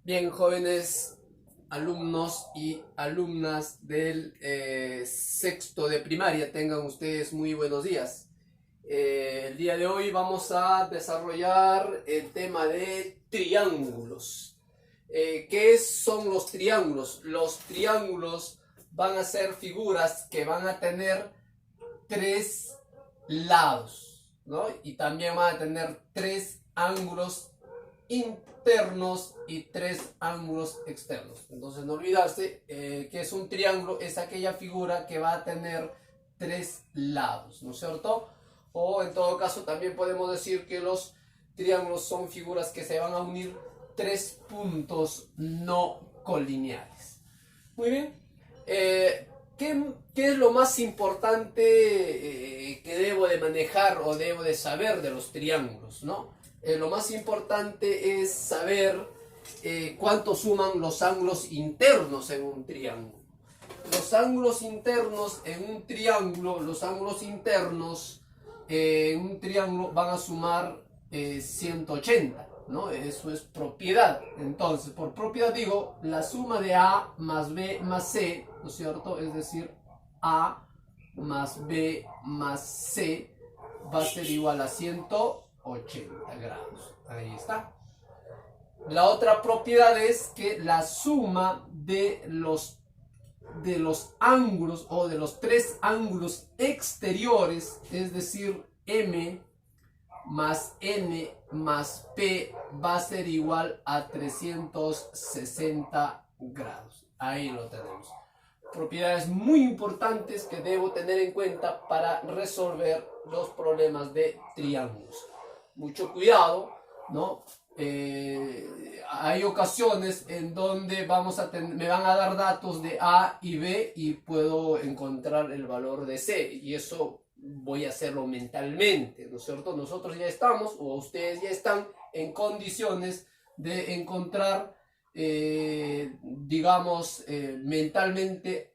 Bien, jóvenes alumnos y alumnas del sexto de primaria, tengan ustedes muy buenos días. El día de hoy vamos a desarrollar el tema de triángulos. ¿Qué son los triángulos? Los triángulos van a ser figuras que van a tener tres lados, ¿no? Y también van a tener tres ángulos internos y tres ángulos externos. Entonces no olvidarse que es un triángulo, es aquella figura que va a tener tres lados, ¿no es cierto? O en todo caso también podemos decir que los triángulos son figuras que se van a unir tres puntos no colineales. Muy bien. ¿Qué es lo más importante que debo de manejar o debo de saber de los triángulos, ¿no? Lo más importante es saber cuánto suman los ángulos internos en un triángulo. Los ángulos internos en un triángulo, en un triángulo van a sumar 180, ¿no? Eso es propiedad. Entonces, por propiedad digo, la suma de A más B más C, ¿no es cierto? Es decir, A más B más C va a ser igual a 180 grados. Ahí está. La otra propiedad es que la suma de los ángulos o de los tres ángulos exteriores, es decir, M más N más P va a ser igual a 360 grados. Ahí lo tenemos. Propiedades muy importantes que debo tener en cuenta para resolver los problemas de triángulos. Mucho cuidado, ¿no? Hay ocasiones en donde me van a dar datos de A y B y puedo encontrar el valor de C, y eso voy a hacerlo mentalmente, ¿no es cierto? Nosotros ya estamos, o ustedes ya están en condiciones de encontrar, digamos, mentalmente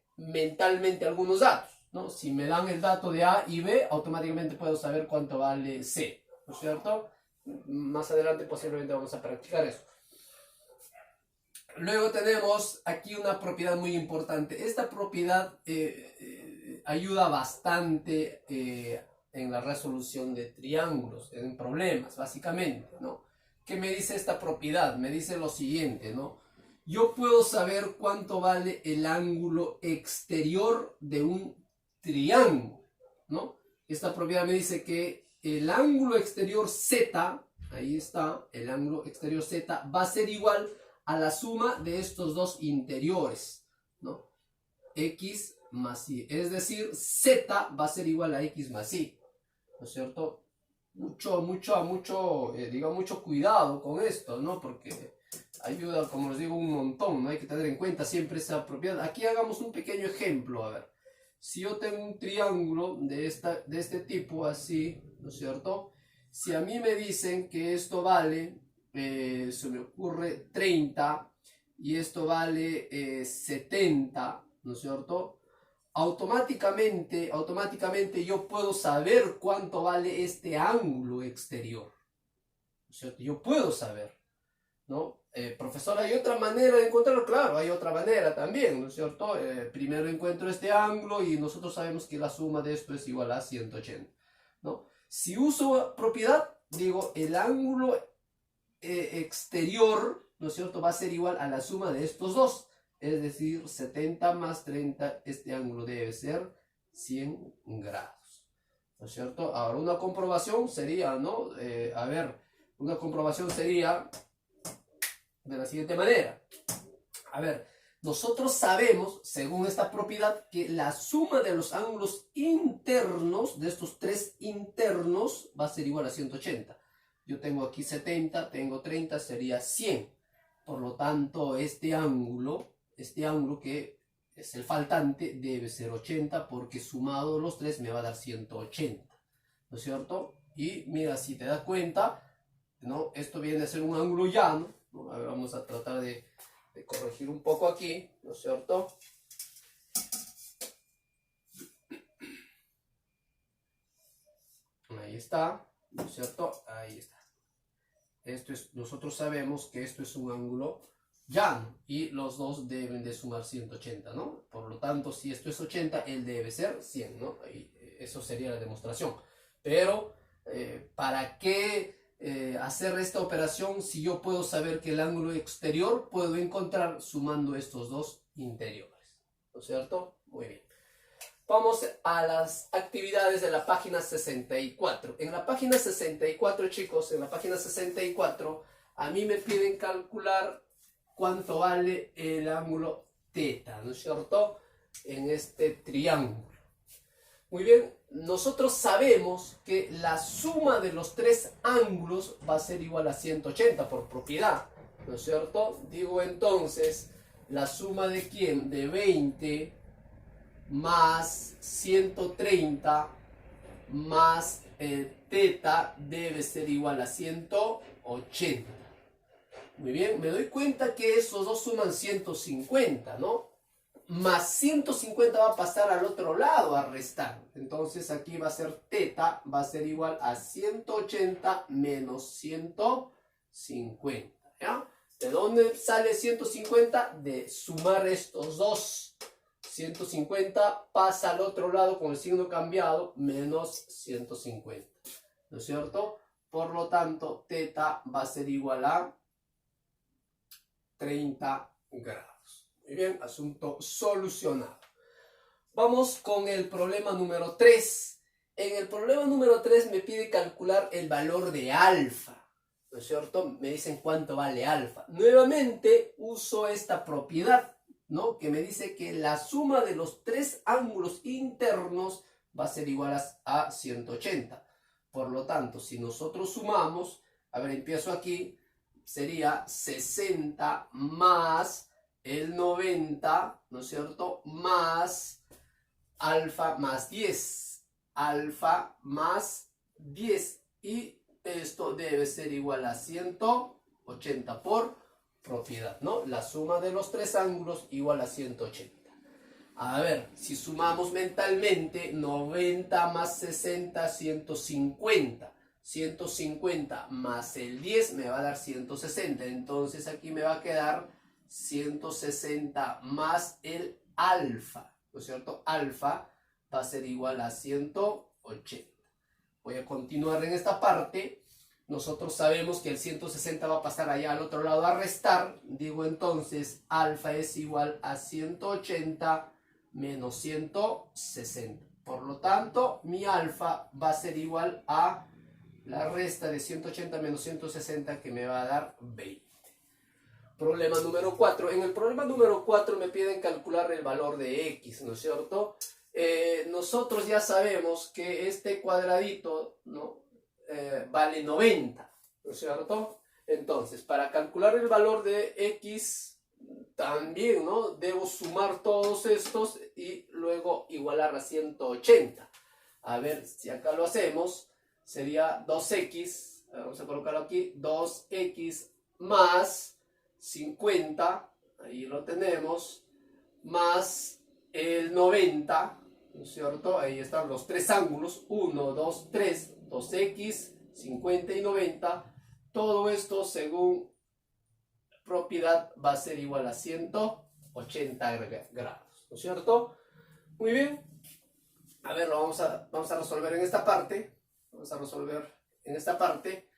algunos datos, ¿no? Si me dan el dato de A y B, automáticamente puedo saber cuánto vale C, ¿no es cierto? Más adelante posiblemente vamos a practicar eso. Luego tenemos aquí una propiedad muy importante. Esta propiedad ayuda bastante en la resolución de triángulos, en problemas, básicamente, ¿no? ¿Qué me dice esta propiedad? Me dice lo siguiente, ¿no? Yo puedo saber cuánto vale el ángulo exterior de un triángulo, ¿no? Esta propiedad me dice que el ángulo exterior Z, ahí está, el ángulo exterior Z va a ser igual a la suma de estos dos interiores, ¿no? X más Y. Es decir, Z va a ser igual a X más Y, ¿no es cierto? Mucho cuidado con esto, ¿no? Porque ayuda, como les digo, un montón, ¿no? Hay que tener en cuenta siempre esa propiedad. Aquí hagamos un pequeño ejemplo, a ver. Si yo tengo un triángulo de este tipo, así, ¿no es cierto? Si a mí me dicen que esto vale, se me ocurre 30, y esto vale 70, ¿no es cierto? Automáticamente yo puedo saber cuánto vale este ángulo exterior, ¿no es cierto? Yo puedo saber, ¿no? Profesor, ¿hay otra manera de encontrarlo? Claro, hay otra manera también, ¿no es cierto? Primero encuentro este ángulo y nosotros sabemos que la suma de esto es igual a 180, ¿no? Si uso propiedad, digo, el ángulo exterior, ¿no es cierto?, va a ser igual a la suma de estos dos. Es decir, 70 más 30, este ángulo debe ser 100 grados, ¿no es cierto? Ahora, una comprobación sería, ¿no? Una comprobación sería de la siguiente manera. A ver, nosotros sabemos, según esta propiedad, que la suma de los ángulos internos, de estos tres internos, va a ser igual a 180. Yo tengo aquí 70, tengo 30, sería 100. Por lo tanto, este ángulo que es el faltante, debe ser 80, porque sumado los tres me va a dar 180, ¿no es cierto? Y mira, si te das cuenta, ¿no? Esto viene a ser un ángulo llano, ¿no? A ver, vamos a tratar de corregir un poco aquí, ¿no es cierto? Ahí está, ¿no es cierto? Ahí está. Nosotros sabemos que esto es un ángulo llano. Y los dos deben de sumar 180, ¿no? Por lo tanto, si esto es 80, él debe ser 100, ¿no? Y eso sería la demostración. Pero, ¿para qué hacer esta operación si yo puedo saber que el ángulo exterior puedo encontrar sumando estos dos interiores? ¿No es cierto? Muy bien. Vamos a las actividades de la página 64. En la página 64, chicos, en la página 64, a mí me piden calcular cuánto vale el ángulo θ, ¿no es cierto? En este triángulo. Muy bien, nosotros sabemos que la suma de los tres ángulos va a ser igual a 180 por propiedad, ¿no es cierto? Digo entonces, la suma de ¿quién? De 20 más 130 más θ debe ser igual a 180. Muy bien, me doy cuenta que esos dos suman 150, ¿no? Más 150 va a pasar al otro lado a restar. Entonces aquí va a ser θ, va a ser igual a 180 menos 150, ¿ya? ¿De dónde sale 150? De sumar estos dos. 150 pasa al otro lado con el signo cambiado, menos 150, ¿no es cierto? Por lo tanto, θ va a ser igual a 30 grados. Muy bien, asunto solucionado. Vamos con el problema número 3. En el problema número 3 me pide calcular el valor de alfa, ¿no es cierto? Me dicen cuánto vale alfa. Nuevamente uso esta propiedad, ¿no? Que me dice que la suma de los tres ángulos internos va a ser igual a 180. Por lo tanto, si nosotros sumamos, a ver, empiezo aquí, sería 60 más el 90, ¿no es cierto? Más alfa más 10. Alfa más 10. Y esto debe ser igual a 180 por propiedad, ¿no? La suma de los tres ángulos igual a 180. A ver, si sumamos mentalmente, 90 más 60, 150. 150 más el 10 me va a dar 160. Entonces aquí me va a quedar 160 más el alfa, ¿no es cierto? Alfa va a ser igual a 180. Voy a continuar en esta parte. Nosotros sabemos que el 160 va a pasar allá al otro lado a restar. Digo entonces, alfa es igual a 180 menos 160. Por lo tanto, mi alfa va a ser igual a la resta de 180 menos 160, que me va a dar 20. Problema número 4. En el problema número 4 me piden calcular el valor de x, ¿no es cierto? Nosotros ya sabemos que este cuadradito, ¿no? Vale 90, ¿no es cierto? Entonces, para calcular el valor de x, también, ¿no? Debo sumar todos estos y luego igualar a 180. A ver, si acá lo hacemos, sería 2x, vamos a colocarlo aquí, 2x más 50, ahí lo tenemos, más el 90, ¿no es cierto? Ahí están los tres ángulos, 1, 2, 3, 2x, 50 y 90. Todo esto según propiedad va a ser igual a 180 grados, ¿no es cierto? Muy bien. A ver, lo vamos a resolver en esta parte. Vamos a resolver en esta parte.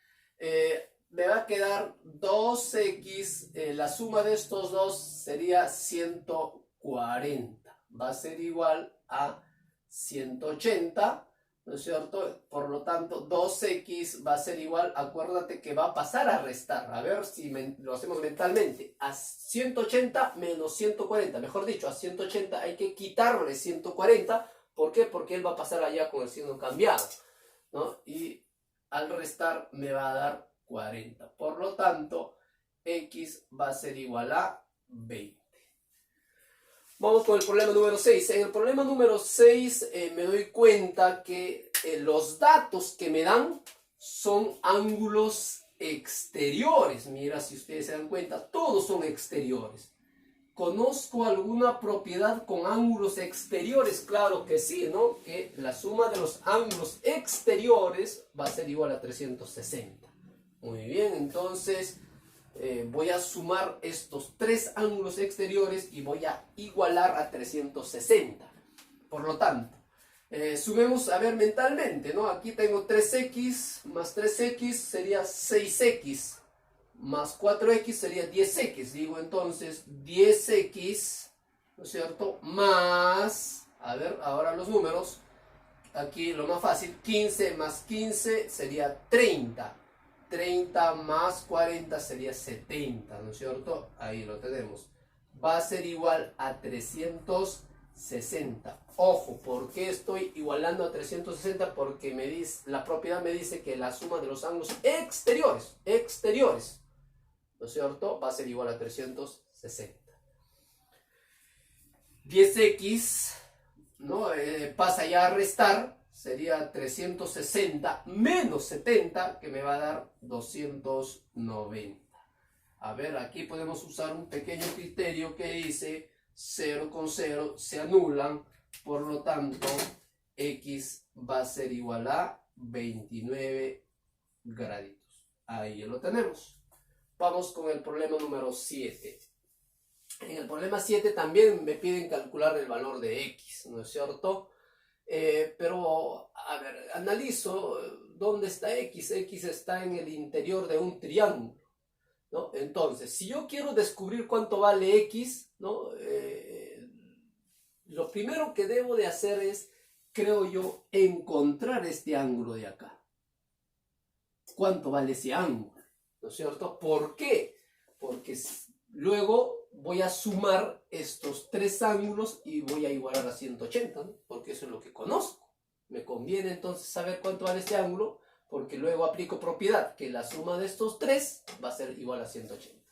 Me va a quedar 2x, la suma de estos dos sería 140. Va a ser igual a 180, ¿no es cierto? Por lo tanto, 2x va a ser igual, acuérdate que va a pasar a restar. A ver si lo hacemos mentalmente. A 180 menos 140, mejor dicho, a 180 hay que quitarle 140. ¿Por qué? Porque él va a pasar allá con el signo cambiado, ¿no? Y al restar me va a dar 40. Por lo tanto, x va a ser igual a 20. Vamos con el problema número 6. En el problema número 6 me doy cuenta que los datos que me dan son ángulos exteriores. Mira, si ustedes se dan cuenta, todos son exteriores. ¿Conozco alguna propiedad con ángulos exteriores? Claro que sí, ¿no? Que la suma de los ángulos exteriores va a ser igual a 360. Muy bien, entonces voy a sumar estos tres ángulos exteriores y voy a igualar a 360. Por lo tanto, sumemos a ver mentalmente, ¿no? Aquí tengo 3x más 3x sería 6x, más 4x sería 10x. Digo entonces 10x, ¿no es cierto? Más, a ver, ahora los números. Aquí lo más fácil, 15 más 15 sería 30. 30 más 40 sería 70, ¿no es cierto? Ahí lo tenemos. Va a ser igual a 360. Ojo, ¿por qué estoy igualando a 360? Porque la propiedad me dice que la suma de los ángulos exteriores, ¿no es cierto? Va a ser igual a 360. 10x, ¿no? Pasa ya a restar, sería 360 menos 70, que me va a dar 290. A ver, aquí podemos usar un pequeño criterio que dice 0 con 0 se anulan, por lo tanto, x va a ser igual a 29 graditos. Ahí lo tenemos. Vamos con el problema número 7. En el problema 7 también me piden calcular el valor de x, ¿no es cierto? Pero, a ver, analizo dónde está x. X está en el interior de un triángulo, ¿no? Entonces, si yo quiero descubrir cuánto vale x, ¿no? Lo primero que debo de hacer es, creo yo, encontrar este ángulo de acá. ¿Cuánto vale ese ángulo? ¿No es cierto? ¿Por qué? Porque luego voy a sumar estos tres ángulos y voy a igualar a 180, ¿no? Porque eso es lo que conozco. Me conviene entonces saber cuánto vale este ángulo, porque luego aplico propiedad, que la suma de estos tres va a ser igual a 180.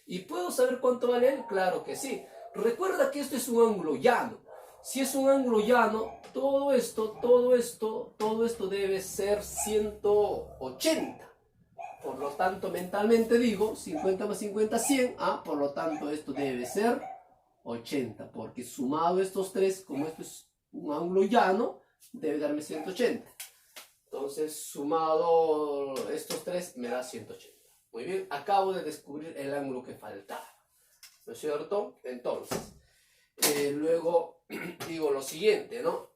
¿Y puedo saber cuánto vale él? Claro que sí. Recuerda que esto es un ángulo llano. Si es un ángulo llano, todo esto debe ser 180. Por lo tanto, mentalmente digo, 50 más 50, 100. Por lo tanto, esto debe ser 80. Porque sumado estos tres, como esto es un ángulo llano, debe darme 180. Entonces, sumado estos tres, me da 180. Muy bien, acabo de descubrir el ángulo que faltaba, ¿no es cierto? Entonces, luego digo lo siguiente, ¿no?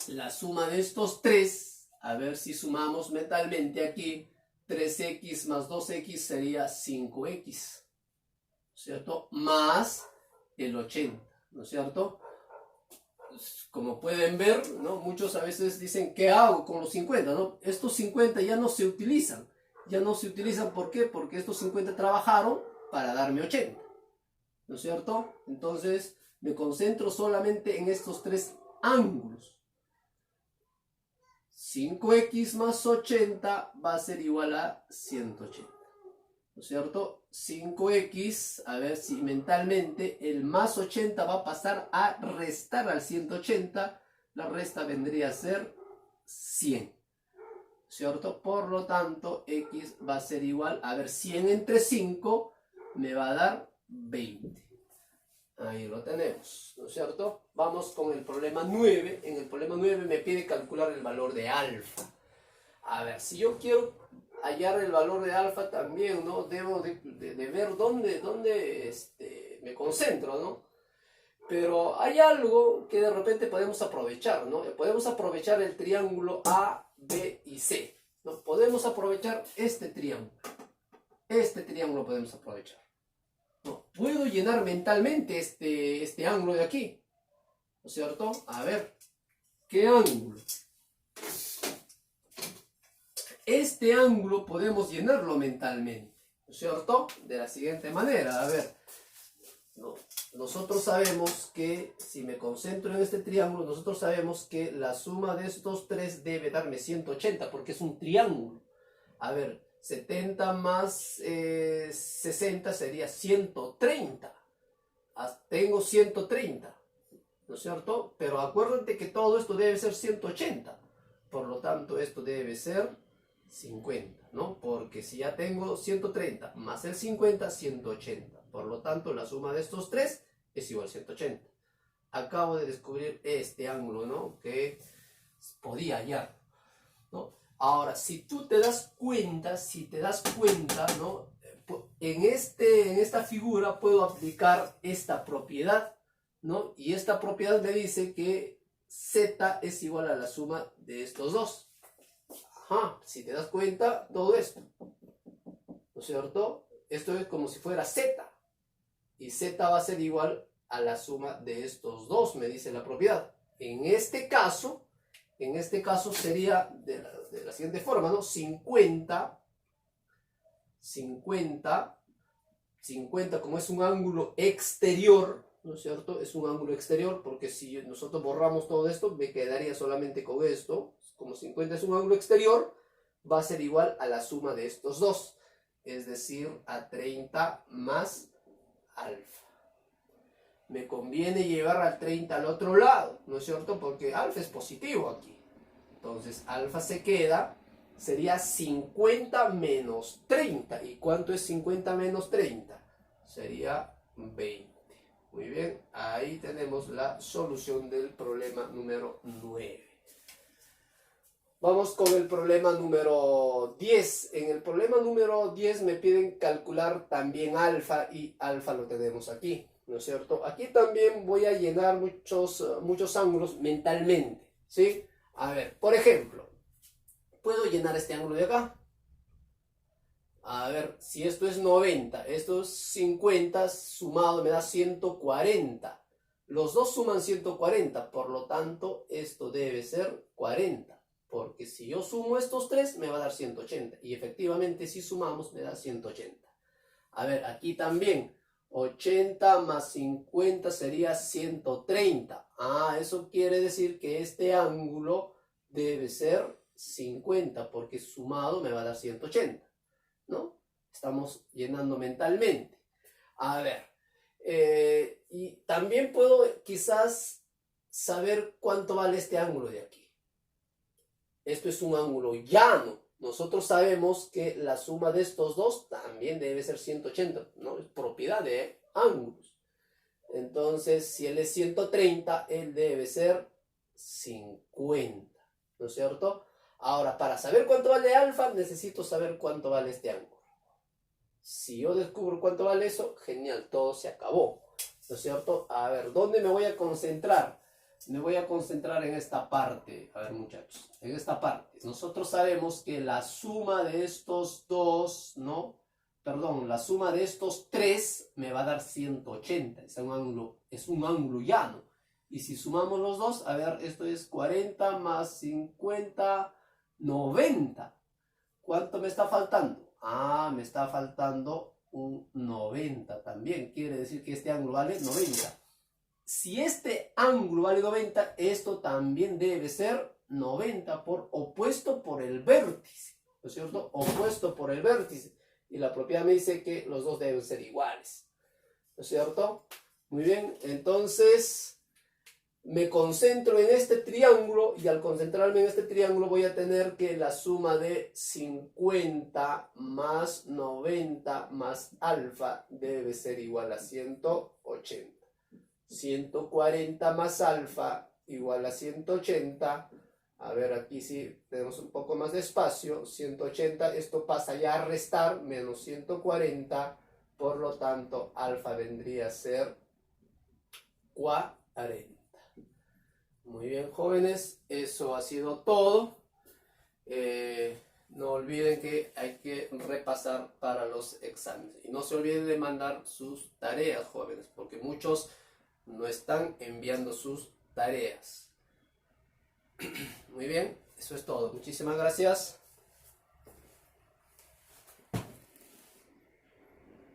La suma de estos tres, a ver si sumamos mentalmente aquí, 3x más 2x sería 5x, ¿cierto? Más el 80, ¿no es cierto? Como pueden ver, ¿no? Muchos a veces dicen, ¿qué hago con los 50? ¿No? Estos 50 ya no se utilizan. Ya no se utilizan, ¿por qué? Porque estos 50 trabajaron para darme 80, ¿no es cierto? Entonces, me concentro solamente en estos tres ángulos. 5x más 80 va a ser igual a 180, ¿no es cierto? 5x, a ver si mentalmente el más 80 va a pasar a restar al 180, la resta vendría a ser 100, ¿cierto? Por lo tanto, x va a ser igual, a ver, 100 entre 5 me va a dar 20. Ahí lo tenemos, ¿no es cierto? Vamos con el problema 9. En el problema 9 me pide calcular el valor de alfa. A ver, si yo quiero hallar el valor de alfa también, ¿no? Debo de ver dónde me concentro, ¿no? Pero hay algo que de repente podemos aprovechar, ¿no? Podemos aprovechar el triángulo A, B y C, ¿no? Podemos aprovechar este triángulo. Este triángulo podemos aprovechar. No, puedo llenar mentalmente este ángulo de aquí, ¿no es cierto? A ver, ¿qué ángulo? Este ángulo podemos llenarlo mentalmente, ¿no es cierto? De la siguiente manera, a ver, no, nosotros sabemos que si me concentro en este triángulo, nosotros sabemos que la suma de estos tres debe darme 180 porque es un triángulo. A ver, 70 más 60 sería 130. Tengo 130, ¿no es cierto? Pero acuérdate que todo esto debe ser 180. Por lo tanto, esto debe ser 50, ¿no? Porque si ya tengo 130 más el 50, 180. Por lo tanto, la suma de estos tres es igual a 180. Acabo de descubrir este ángulo, ¿no? Que podía hallar, ¿no? Ahora, si tú te das cuenta, ¿no? en esta figura puedo aplicar esta propiedad, ¿no? Y esta propiedad me dice que z es igual a la suma de estos dos. Ajá, si te das cuenta, todo esto, ¿no es cierto? Esto es como si fuera z. Y z va a ser igual a la suma de estos dos, me dice la propiedad. En este caso sería de la siguiente forma, ¿no? 50, como es un ángulo exterior, ¿no es cierto? Es un ángulo exterior, porque si nosotros borramos todo esto, me quedaría solamente con esto. Como 50 es un ángulo exterior, va a ser igual a la suma de estos dos, es decir, a 30 más alfa. Me conviene llevar al 30 al otro lado, ¿no es cierto? Porque alfa es positivo aquí. Entonces, alfa se queda, sería 50 menos 30. ¿Y cuánto es 50 menos 30? Sería 20. Muy bien, ahí tenemos la solución del problema número 9. Vamos con el problema número 10. En el problema número 10 me piden calcular también alfa, y alfa lo tenemos aquí, ¿no es cierto? Aquí también voy a llenar muchos ángulos mentalmente, ¿sí? A ver, por ejemplo, ¿puedo llenar este ángulo de acá? A ver, si esto es 90, esto es 50, sumado me da 140. Los dos suman 140, por lo tanto, esto debe ser 40. Porque si yo sumo estos tres, me va a dar 180. Y efectivamente, si sumamos, me da 180. A ver, aquí también, 80 más 50 sería 130. Ah, eso quiere decir que este ángulo debe ser 50, porque sumado me va a dar 180, ¿no? Estamos llenando mentalmente. A ver, y también puedo quizás saber cuánto vale este ángulo de aquí. Esto es un ángulo llano. Nosotros sabemos que la suma de estos dos también debe ser 180, ¿no? Es propiedad de ángulos. Entonces, si él es 130, él debe ser 50, ¿no es cierto? Ahora, para saber cuánto vale alfa, necesito saber cuánto vale este ángulo. Si yo descubro cuánto vale eso, genial, todo se acabó, ¿no es cierto? A ver, ¿dónde me voy a concentrar? Me voy a concentrar en esta parte. A ver, muchachos, en esta parte. Nosotros sabemos que la suma de estos dos, ¿no? Perdón, la suma de estos tres me va a dar 180. Es un ángulo llano. Y si sumamos los dos, a ver, esto es 40 más 50, 90. ¿Cuánto me está faltando? Ah, me está faltando un 90 también. Quiere decir que este ángulo vale 90. Si este ángulo vale 90, esto también debe ser 90 opuesto por el vértice, ¿no es cierto? Opuesto por el vértice. Y la propiedad me dice que los dos deben ser iguales, ¿no es cierto? Muy bien, entonces me concentro en este triángulo, y al concentrarme en este triángulo voy a tener que la suma de 50 más 90 más alfa debe ser igual a 180. 140 más alfa igual a 180. A ver, aquí sí tenemos un poco más de espacio. 180, esto pasa ya a restar, menos 140. Por lo tanto, alfa vendría a ser 40. Muy bien, jóvenes, eso ha sido todo. No olviden que hay que repasar para los exámenes. Y no se olviden de mandar sus tareas, jóvenes, porque muchos no están enviando sus tareas. Muy bien, eso es todo. Muchísimas gracias.